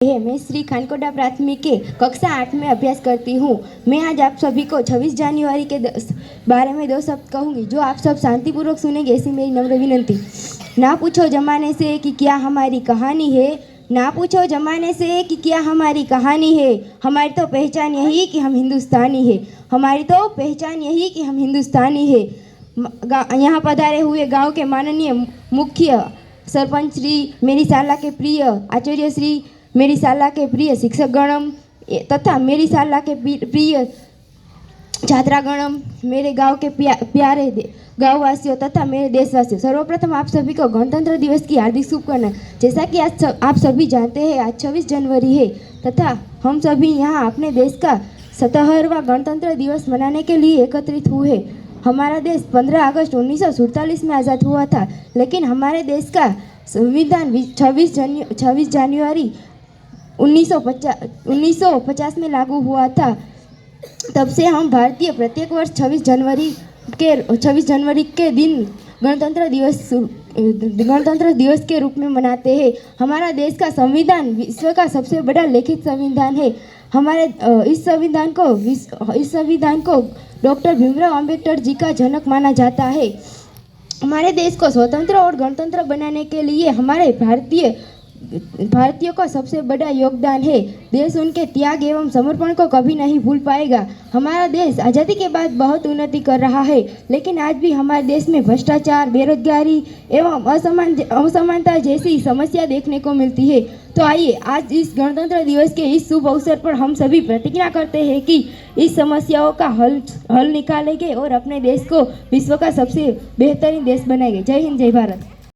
मैं श्री खानकोटा प्राथमिक के कक्षा 8 में अभ्यास करती हूँ। मैं आज आप सभी को 26 जनवरी के बारे में 2 शब्द कहूँगी जो आप सब शांतिपूर्वक सुनेंगे, ऐसी मेरी नम्र विनंती। ना पूछो जमाने से कि क्या हमारी कहानी है, ना पूछो जमाने से कि क्या हमारी कहानी है। हमारी तो पहचान यही कि हम हिंदुस्तानी है, हमारी तो पहचान यही कि हम हिंदुस्तानी है। यहाँ पधारे हुए गाँव के माननीय मुख्य सरपंच श्री, मेरी शाला के प्रिय आचार्य श्री, मेरी शाला के प्रिय शिक्षकगणम तथा मेरी शाला के प्रिय छात्रागणम, मेरे गांव के प्यारे गाँववासियों तथा मेरे देशवासियों, सर्वप्रथम आप सभी को गणतंत्र दिवस की हार्दिक शुभकामनाएं। जैसा कि आज आप सभी जानते हैं, आज 26 जनवरी है तथा हम सभी यहाँ अपने देश का 77वां गणतंत्र दिवस मनाने के लिए एकत्रित हुए हैं। हमारा देश 15 अगस्त 1947 में आज़ाद हुआ था, लेकिन हमारे देश का संविधान 26 जनवरी 1950 में लागू हुआ था। तब से हम भारतीय प्रत्येक वर्ष 26 जनवरी के दिन गणतंत्र दिवस के रूप में मनाते हैं। हमारा देश का संविधान विश्व का सबसे बड़ा लिखित संविधान है। हमारे इस संविधान को डॉक्टर भीमराव अंबेडकर जी का जनक माना जाता है। हमारे देश को स्वतंत्र और गणतंत्र बनाने के लिए हमारे भारतीयों का सबसे बड़ा योगदान है। देश उनके त्याग एवं समर्पण को कभी नहीं भूल पाएगा। हमारा देश आज़ादी के बाद बहुत उन्नति कर रहा है, लेकिन आज भी हमारे देश में भ्रष्टाचार, बेरोजगारी एवं असमानता जैसी समस्या देखने को मिलती है। तो आइए आज इस गणतंत्र दिवस के इस शुभ अवसर पर हम सभी प्रतिज्ञा करते हैं कि इस समस्याओं का हल निकालेंगे और अपने देश को विश्व का सबसे बेहतरीन देश बनाएंगे। जय हिंद, जय भारत।